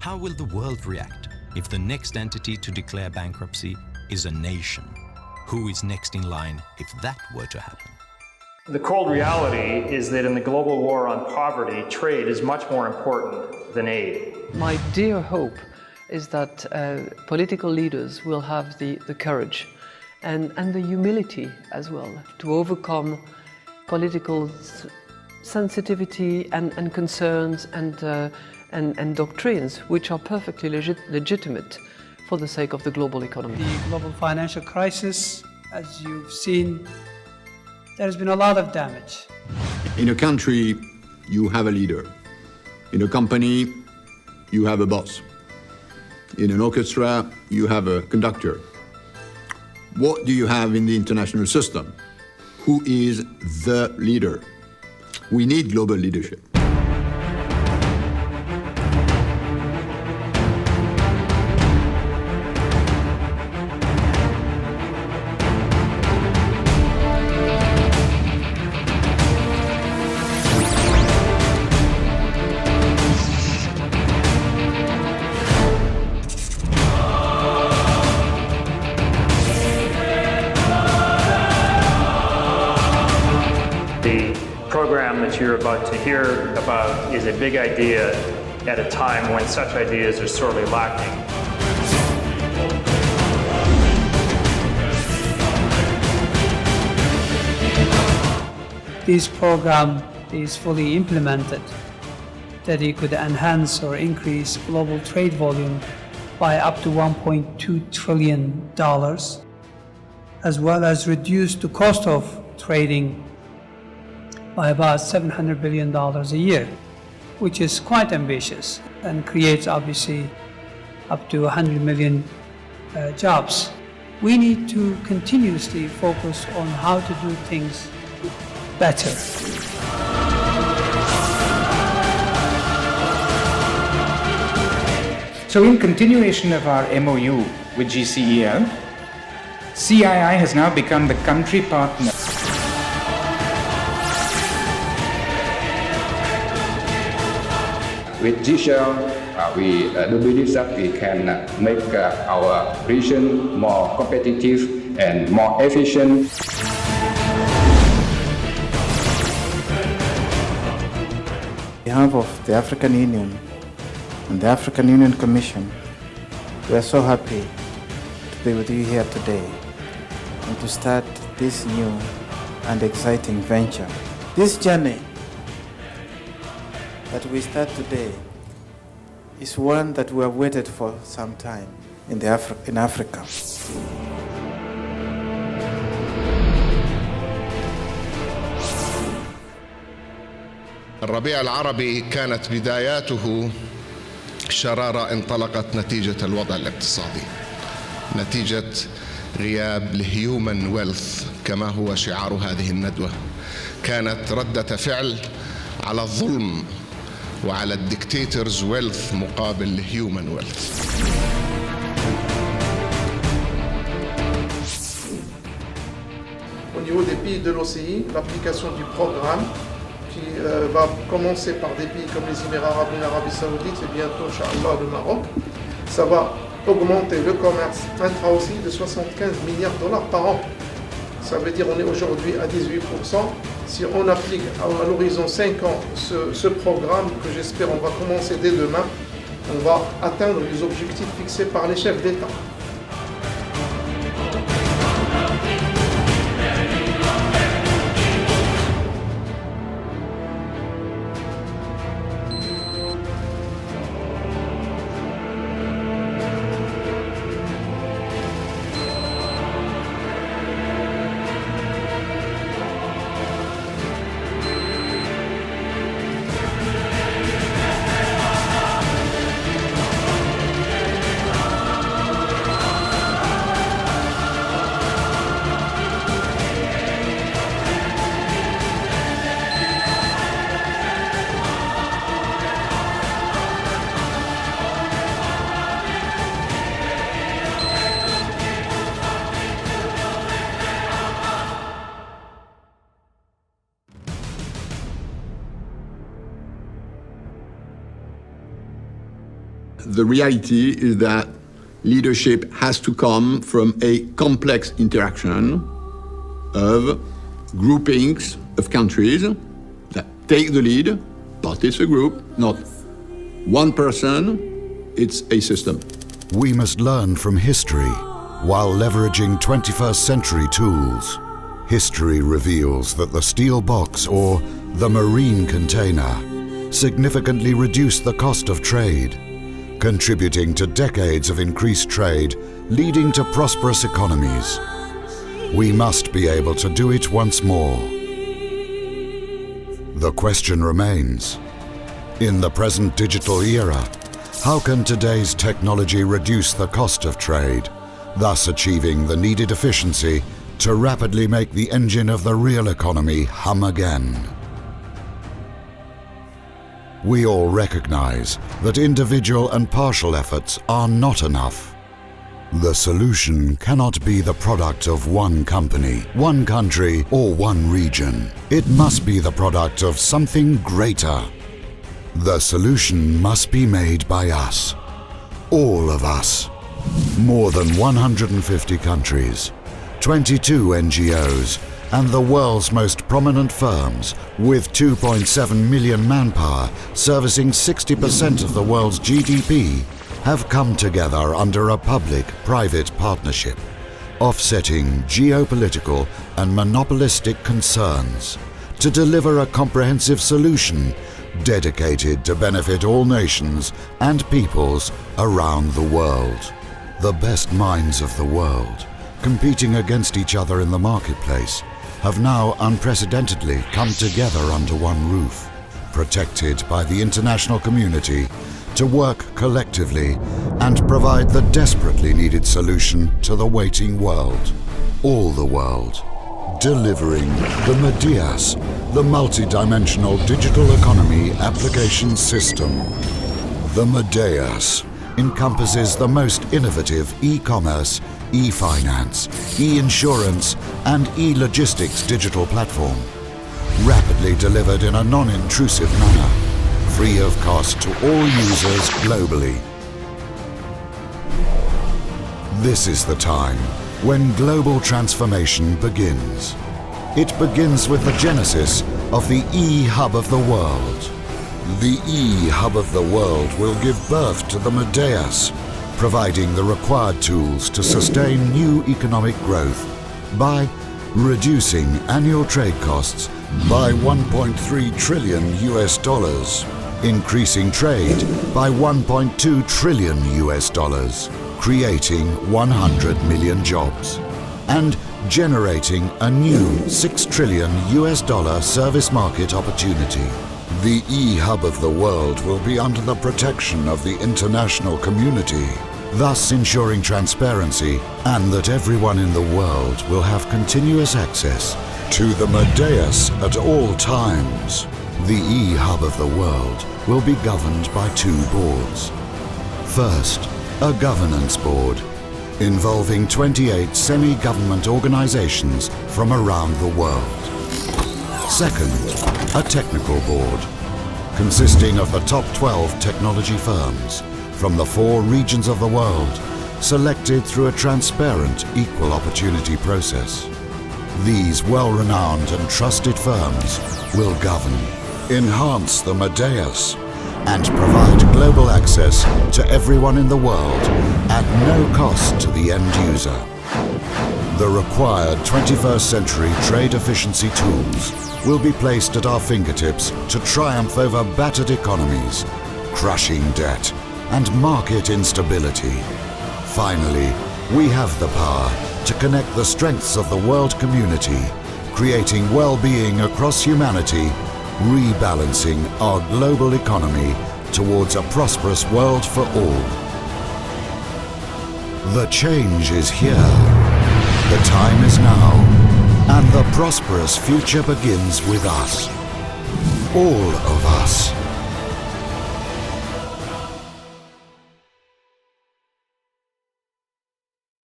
How will the world react if the next entity to declare bankruptcy is a nation? Who is next in line if that were to happen? The cold reality is that in the global war on poverty, trade is much more important than aid. My dear hope is that political leaders will have the courage and the humility as well to overcome political sensitivity and concerns and doctrines which are perfectly legitimate for the sake of the global economy. The global financial crisis, as you've seen, there's been a lot of damage. In a country, you have a leader. In a company, you have a boss. In an orchestra, you have a conductor. What do you have in the international system? Who is the leader? We need global leadership. The program that you're about to hear about is a big idea at a time when such ideas are sorely lacking. This program is fully implemented, that it could enhance or increase global trade volume by up to $1.2 trillion, as well as reduce the cost of trading by about $700 billion a year, which is quite ambitious and creates obviously up to 100 million jobs. We need to continuously focus on how to do things better. So in continuation of our MOU with GCEL, CII has now become the country partner. With GCEL, we do believe that we can make our region more competitive and more efficient. On behalf of the African Union and the African Union Commission, we are so happy to be with you here today and to start this new and exciting venture. This journey that we start today is one that we have waited for some time in Africa. الربيع العربي كانت بداياته شرارة انطلقت نتيجة الوضع الاقتصادي، نتيجة غياب الهيومن ويلث كما هو شعار هذه الندوة. كانت ردة فعل على الظلم وعلى الديكتاتورز ويلث مقابل الهيومن ويلث. Au niveau des pays de l'OCI, l'application du programme qui va commencer par des pays comme les Émirats arabes et l'Arabie saoudite et bientôt, Inch'Allah, le Maroc, ça va augmenter le commerce intra-OCI de 75 milliards de dollars par an. Ça veut dire qu'on est aujourd'hui à 18%. Si on applique à l'horizon 5 ans ce programme, que j'espère on va commencer dès demain, on va atteindre les objectifs fixés par les chefs d'État. the reality is that leadership has to come from a complex interaction of groupings of countries that take the lead, but it's a group, not one person, it's a system. We must learn from history while leveraging 21st century tools. History reveals that the steel box or the marine container significantly reduced the cost of trade, contributing to decades of increased trade, leading to prosperous economies. We must be able to do it once more. The question remains, in the present digital era, how can today's technology reduce the cost of trade, thus achieving the needed efficiency to rapidly make the engine of the real economy hum again? We all recognize that individual and partial efforts are not enough. The solution cannot be the product of one company, one country, or one region. It must be the product of something greater. The solution must be made by us, all of us. More than 150 countries, 22 NGOs, and the world's most prominent firms, with 2.7 million manpower servicing 60% of the world's GDP, have come together under a public-private partnership, offsetting geopolitical and monopolistic concerns to deliver a comprehensive solution dedicated to benefit all nations and peoples around the world. The best minds of the world, competing against each other in the marketplace, have now unprecedentedly come together under one roof, protected by the international community, to work collectively and provide the desperately needed solution to the waiting world, all the world, delivering the Medeas, the multi-dimensional digital economy application system. The Medeas encompasses the most innovative e-commerce, e-finance, e-insurance and e-logistics digital platform, rapidly delivered in a non-intrusive manner, free of cost to all users globally. This is the time when global transformation begins. It begins with the genesis of the e-hub of the world. The e-hub of the world will give birth to the Medeas, providing the required tools to sustain new economic growth by reducing annual trade costs by 1.3 trillion US dollars, increasing trade by 1.2 trillion US dollars, creating 100 million jobs, and generating a new 6 trillion US dollar service market opportunity. The e-hub of the world will be under the protection of the international community, thus ensuring transparency and that everyone in the world will have continuous access to the Medeas at all times. The e-hub of the world will be governed by two boards. First, a governance board involving 28 semi-government organizations from around the world. Second, a technical board consisting of the top 12 technology firms from the 4 regions of the world, selected through a transparent equal opportunity process. These well-renowned and trusted firms will govern, enhance the Medeas, and provide global access to everyone in the world at no cost to the end user. The required 21st century trade efficiency tools will be placed at our fingertips to triumph over battered economies, crushing debt, and market instability. Finally, we have the power to connect the strengths of the world community, creating well-being across humanity, rebalancing our global economy towards a prosperous world for all. The change is here. The time is now, and the prosperous future begins with us. All of us.